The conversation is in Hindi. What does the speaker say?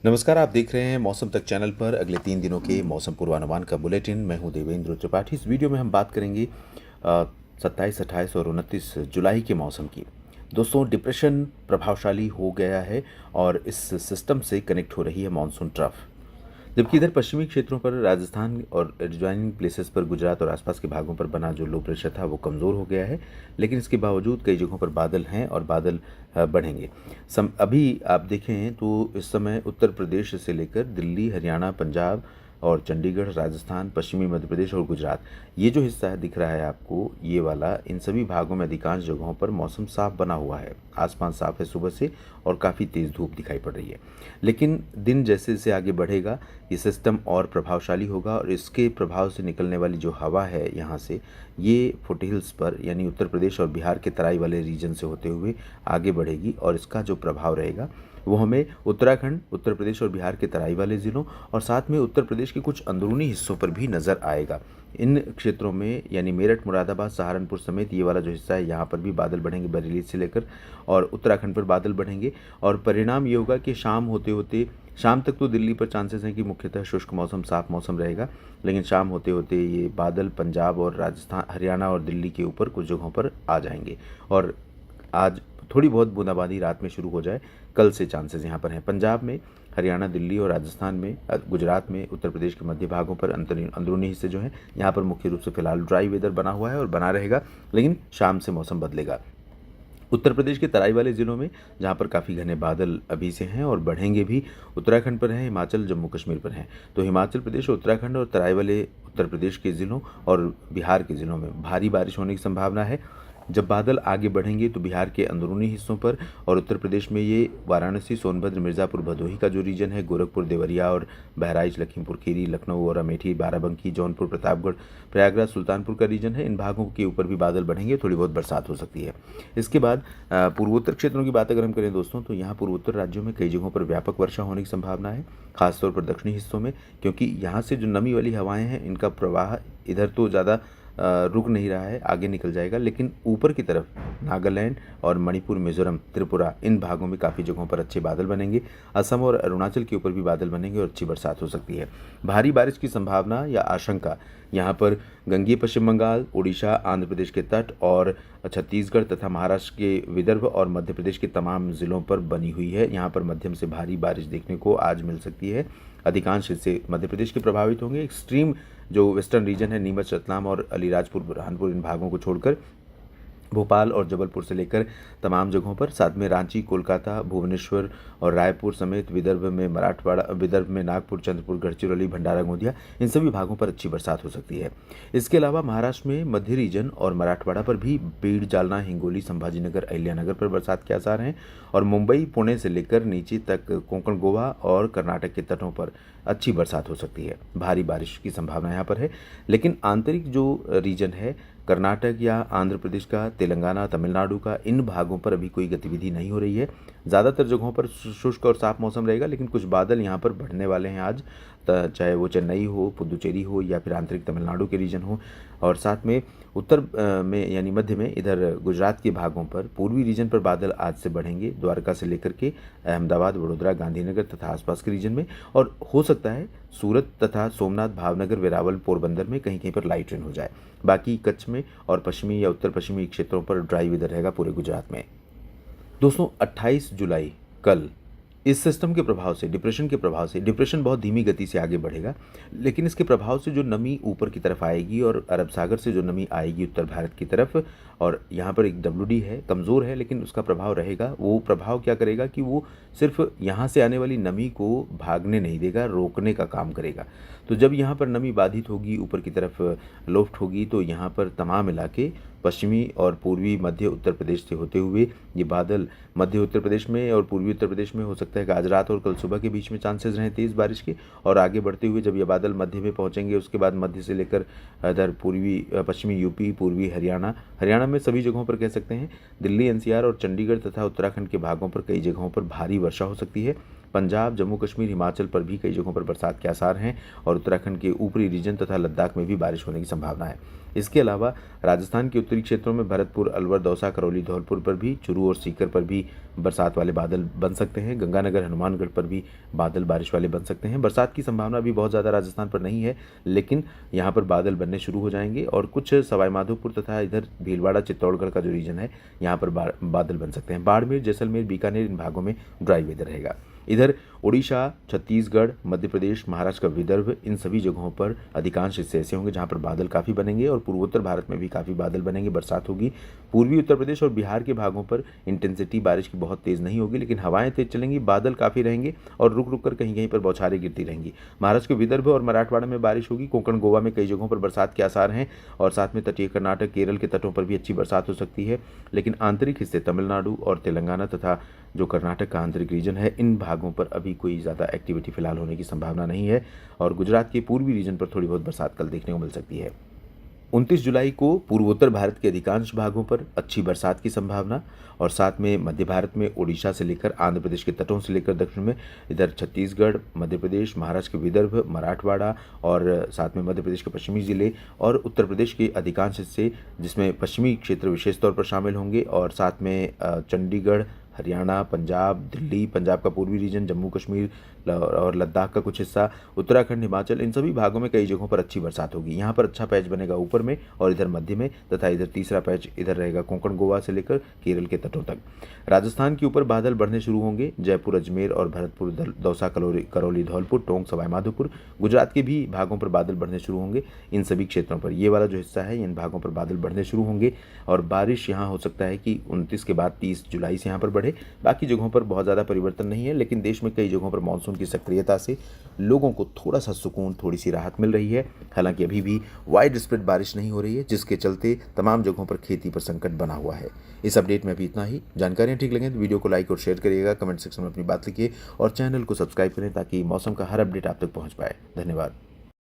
नमस्कार, आप देख रहे हैं मौसम तक चैनल पर अगले 3 दिनों के मौसम पूर्वानुमान का बुलेटिन। मैं हूं देवेंद्र त्रिपाठी। इस वीडियो में हम बात करेंगे 27, 28 और 29 जुलाई के मौसम की। दोस्तों, डिप्रेशन प्रभावशाली हो गया है और इस सिस्टम से कनेक्ट हो रही है मानसून ट्रफ। जबकि इधर पश्चिमी क्षेत्रों पर राजस्थान और एडजॉइनिंग प्लेसेस पर गुजरात और आसपास के भागों पर बना जो लो प्रेशर था वो कमज़ोर हो गया है, लेकिन इसके बावजूद कई जगहों पर बादल हैं और बादल बढ़ेंगे। अभी आप देखें तो इस समय उत्तर प्रदेश से लेकर दिल्ली, हरियाणा, पंजाब और चंडीगढ़, राजस्थान, पश्चिमी मध्य प्रदेश और गुजरात, ये जो हिस्सा है दिख रहा है आपको, ये वाला, इन सभी भागों में अधिकांश जगहों पर मौसम साफ बना हुआ है। आसमान साफ है सुबह से और काफ़ी तेज़ धूप दिखाई पड़ रही है। लेकिन दिन जैसे जैसे आगे बढ़ेगा ये सिस्टम और प्रभावशाली होगा और इसके प्रभाव से निकलने वाली जो हवा है यहाँ से, ये फुटहिल्स पर यानी उत्तर प्रदेश और बिहार के तराई वाले रीजन से होते हुए आगे बढ़ेगी और इसका जो प्रभाव रहेगा वो हमें उत्तराखंड, उत्तर प्रदेश और बिहार के तराई वाले ज़िलों और साथ में उत्तर प्रदेश के कुछ अंदरूनी हिस्सों पर भी नज़र आएगा। इन क्षेत्रों में यानी मेरठ, मुरादाबाद, सहारनपुर समेत ये वाला जो हिस्सा है यहाँ पर भी बादल बढ़ेंगे, बरेली से लेकर और उत्तराखंड पर बादल बढ़ेंगे। और परिणाम ये होगा कि शाम होते होते, शाम तक तो दिल्ली पर चांसेस हैं कि मुख्यतः शुष्क मौसम, साफ मौसम रहेगा, लेकिन शाम होते होते ये बादल पंजाब और राजस्थान, हरियाणा और दिल्ली के ऊपर कुछ जगहों पर आ जाएंगे। और आज थोड़ी बहुत बूंदाबांदी रात में शुरू हो जाए, कल से चांसेस यहाँ पर हैं। पंजाब में, हरियाणा, दिल्ली और राजस्थान में, गुजरात में, उत्तर प्रदेश के मध्य भागों पर अंदरूनी हिस्से जो हैं यहाँ पर मुख्य रूप से फिलहाल ड्राई वेदर बना हुआ है और बना रहेगा, लेकिन शाम से मौसम बदलेगा। उत्तर प्रदेश के तराई वाले ज़िलों में जहाँ पर काफ़ी घने बादल अभी से हैं और बढ़ेंगे भी, उत्तराखंड पर हैं, हिमाचल, जम्मू कश्मीर पर हैं। तो हिमाचल प्रदेश, उत्तराखंड और तराई वाले उत्तर प्रदेश के ज़िलों और बिहार के ज़िलों में भारी बारिश होने की संभावना है। जब बादल आगे बढ़ेंगे तो बिहार के अंदरूनी हिस्सों पर और उत्तर प्रदेश में ये वाराणसी, सोनभद्र, मिर्ज़ापुर, भदोही का जो रीजन है, गोरखपुर, देवरिया और बहराइच, लखीमपुर खीरी, लखनऊ और अमेठी, बाराबंकी, जौनपुर, प्रतापगढ़, प्रयागराज, सुल्तानपुर का रीजन है, इन भागों के ऊपर भी बादल बढ़ेंगे, थोड़ी बहुत बरसात हो सकती है। इसके बाद पूर्वोत्तर क्षेत्रों की बात अगर हम करें दोस्तों, तो यहाँ पूर्वोत्तर राज्यों में कई जगहों पर व्यापक वर्षा होने की संभावना है, खासतौर पर दक्षिणी हिस्सों में, क्योंकि यहाँ से जो नमी वाली हवाएं हैं इनका प्रवाह इधर तो ज़्यादा रुक नहीं रहा है, आगे निकल जाएगा, लेकिन ऊपर की तरफ नागालैंड और मणिपुर, मिजोरम, त्रिपुरा, इन भागों में काफ़ी जगहों पर अच्छे बादल बनेंगे। असम और अरुणाचल के ऊपर भी बादल बनेंगे और अच्छी बरसात हो सकती है। भारी बारिश की संभावना या आशंका यहाँ पर गंगीय पश्चिम बंगाल, उड़ीसा, आंध्र प्रदेश के तट और छत्तीसगढ़ तथा महाराष्ट्र के विदर्भ और मध्य प्रदेश के तमाम ज़िलों पर बनी हुई है। यहाँ पर मध्यम से भारी बारिश देखने को आज मिल सकती है। अधिकांश हिस्से मध्य प्रदेश के प्रभावित होंगे। एक्सट्रीम जो वेस्टर्न रीजन है, नीमच, रतलाम और अलीराजपुर, बुरहानपुर, इन भागों को छोड़कर भोपाल और जबलपुर से लेकर तमाम जगहों पर, साथ में रांची, कोलकाता, भुवनेश्वर और रायपुर समेत विदर्भ में मराठवाड़ा, विदर्भ में नागपुर, चंद्रपुर, गढ़चिरौली, भंडारा, गोंदिया, इन सभी भागों पर अच्छी बरसात हो सकती है। इसके अलावा महाराष्ट्र में मध्य रीजन और मराठवाड़ा पर भी बीड़, जालना, हिंगोली, संभाजीनगर, अहिल्यानगर पर बरसात के आसार हैं और मुंबई, पुणे से लेकर नीचे तक कोंकण, गोवा और कर्नाटक के तटों पर अच्छी बरसात हो सकती है। भारी बारिश की संभावना यहाँ पर है, लेकिन आंतरिक जो रीजन है, कर्नाटक या आंध्र प्रदेश का, तेलंगाना, तमिलनाडु का, इन भागों पर अभी कोई गतिविधि नहीं हो रही है। ज़्यादातर जगहों पर शुष्क और साफ मौसम रहेगा, लेकिन कुछ बादल यहाँ पर बढ़ने वाले हैं आज, चाहे वो चेन्नई हो, पुदुचेरी हो या फिर आंतरिक तमिलनाडु के रीजन हो। और साथ में उत्तर में यानी मध्य में इधर गुजरात के भागों पर, पूर्वी रीजन पर बादल आज से बढ़ेंगे, द्वारका से लेकर के अहमदाबाद, वडोदरा, गांधीनगर तथा आसपास के रीजन में, और हो सकता है सूरत तथा सोमनाथ, भावनगर, वेरावल, पोरबंदर में कहीं कहीं पर लाइट रेन हो जाए। बाकी कच्छ में और पश्चिमी या उत्तर पश्चिमी क्षेत्रों पर ड्राई वेदर रहेगा पूरे गुजरात में। दोस्तों, 28 जुलाई कल इस सिस्टम के प्रभाव से, डिप्रेशन के प्रभाव से, डिप्रेशन बहुत धीमी गति से आगे बढ़ेगा, लेकिन इसके प्रभाव से जो नमी ऊपर की तरफ आएगी और अरब सागर से जो नमी आएगी उत्तर भारत की तरफ, और यहाँ पर एक WD है, कमज़ोर है लेकिन उसका प्रभाव रहेगा। वो प्रभाव क्या करेगा कि वो सिर्फ यहाँ से आने वाली नमी को भागने नहीं देगा, रोकने का काम करेगा। तो जब यहाँ पर नमी बाधित होगी, ऊपर की तरफ लोफ्ट होगी, तो यहाँ पर तमाम इलाके पश्चिमी और पूर्वी मध्य उत्तर प्रदेश से होते हुए ये बादल मध्य उत्तर प्रदेश में और पूर्वी उत्तर प्रदेश में हो सकता है कि आज रात और कल सुबह के बीच में चांसेस रहें तेज़ बारिश के, और आगे बढ़ते हुए जब ये बादल मध्य में पहुंचेंगे उसके बाद मध्य से लेकर इधर पूर्वी पश्चिमी यूपी, पूर्वी हरियाणा में सभी जगहों पर कह सकते हैं, दिल्ली, NCR और चंडीगढ़ तथा उत्तराखंड के भागों पर कई जगहों पर भारी वर्षा हो सकती है। पंजाब, जम्मू कश्मीर, हिमाचल पर भी कई जगहों पर बरसात के आसार हैं और उत्तराखंड के ऊपरी रीजन तथा लद्दाख में भी बारिश होने की संभावना है। इसके अलावा राजस्थान के उत्तरी क्षेत्रों में भरतपुर, अलवर, दौसा, करौली, धौलपुर पर भी, चूरू और सीकर पर भी बरसात वाले बादल बन सकते हैं। गंगानगर, हनुमानगढ़ पर भी बादल बारिश वाले बन सकते हैं। बरसात की संभावना भी बहुत ज़्यादा राजस्थान पर नहीं है, लेकिन यहाँ पर बादल बनने शुरू हो जाएंगे और कुछ सवाई माधोपुर तथा इधर भीलवाड़ा, चित्तौड़गढ़ का जो रीजन है यहाँ पर बादल बन सकते हैं। बाड़मेर, जैसलमेर, बीकानेर इन भागों में ड्राई वेदर रहेगा। इधर उड़ीसा, छत्तीसगढ़, मध्य प्रदेश, महाराष्ट्र का विदर्भ, इन सभी जगहों पर अधिकांश हिस्से ऐसे होंगे जहां पर बादल काफ़ी बनेंगे और पूर्वोत्तर भारत में भी काफ़ी बादल बनेंगे, बरसात होगी। पूर्वी उत्तर प्रदेश और बिहार के भागों पर इंटेंसिटी बारिश की बहुत तेज़ नहीं होगी, लेकिन हवाएं तेज चलेंगी, बादल काफ़ी रहेंगे और रुक रुक कर कहीं कहीं पर बौछारें गिरती रहेंगी। महाराष्ट्र के विदर्भ और मराठवाड़ा में बारिश होगी। कोंकण, गोवा में कई जगहों पर बरसात के आसार हैं और साथ में तटीय कर्नाटक, केरल के तटों पर भी अच्छी बरसात हो सकती है। लेकिन आंतरिक हिस्से तमिलनाडु और तेलंगाना तथा जो कर्नाटक का आंतरिक रीजन है, इन भागों पर अभी कोई ज़्यादा एक्टिविटी फिलहाल होने की संभावना नहीं है और गुजरात के पूर्वी रीजन पर थोड़ी बहुत बरसात कल देखने को मिल सकती है। 29 जुलाई को पूर्वोत्तर भारत के अधिकांश भागों पर अच्छी बरसात की संभावना और साथ में मध्य भारत में उड़ीसा से लेकर आंध्र प्रदेश के तटों से लेकर दक्षिण में इधर छत्तीसगढ़, मध्य प्रदेश, महाराष्ट्र के विदर्भ, मराठवाड़ा और साथ में मध्य प्रदेश के पश्चिमी जिले और उत्तर प्रदेश के अधिकांश हिस्से, जिसमें पश्चिमी क्षेत्र विशेष तौर पर शामिल होंगे और साथ में चंडीगढ़, हरियाणा, पंजाब, दिल्ली, पंजाब का पूर्वी रीजन, जम्मू कश्मीर और लद्दाख का कुछ हिस्सा, उत्तराखंड, हिमाचल, इन सभी भागों में कई जगहों पर अच्छी बरसात होगी। यहाँ पर अच्छा पैच बनेगा ऊपर में और इधर मध्य में तथा इधर तीसरा पैच इधर रहेगा कोंकण, गोवा से लेकर केरल के तटों तक। राजस्थान के ऊपर बादल बढ़ने शुरू होंगे। जयपुर, अजमेर और भरतपुर, दौसा, करौली, धौलपुर, टोंक, सवाई माधोपुर, गुजरात के भी भागों पर बादल बढ़ने शुरू होंगे। इन सभी क्षेत्रों पर ये वाला जो हिस्सा है, इन भागों पर बादल बढ़ने शुरू होंगे और बारिश यहाँ हो सकता है कि 29 के बाद 30 जुलाई से यहाँ पर बढ़े। बाकी जगहों पर बहुत ज़्यादा परिवर्तन नहीं है, लेकिन देश में कई जगहों पर मानसून की सक्रियता से लोगों को थोड़ा सा सुकून, थोड़ी सी राहत मिल रही है। हालांकि अभी भी वाइड स्प्रेड बारिश नहीं हो रही है, जिसके चलते तमाम जगहों पर खेती पर संकट बना हुआ है। इस अपडेट में अभी इतना ही। जानकारियाँ ठीक लगे तो वीडियो को लाइक और शेयर करिएगा, कमेंट सेक्शन में अपनी बात लिखिए और चैनल को सब्सक्राइब करें ताकि मौसम का हर अपडेट आप तक पहुँच पाए। धन्यवाद।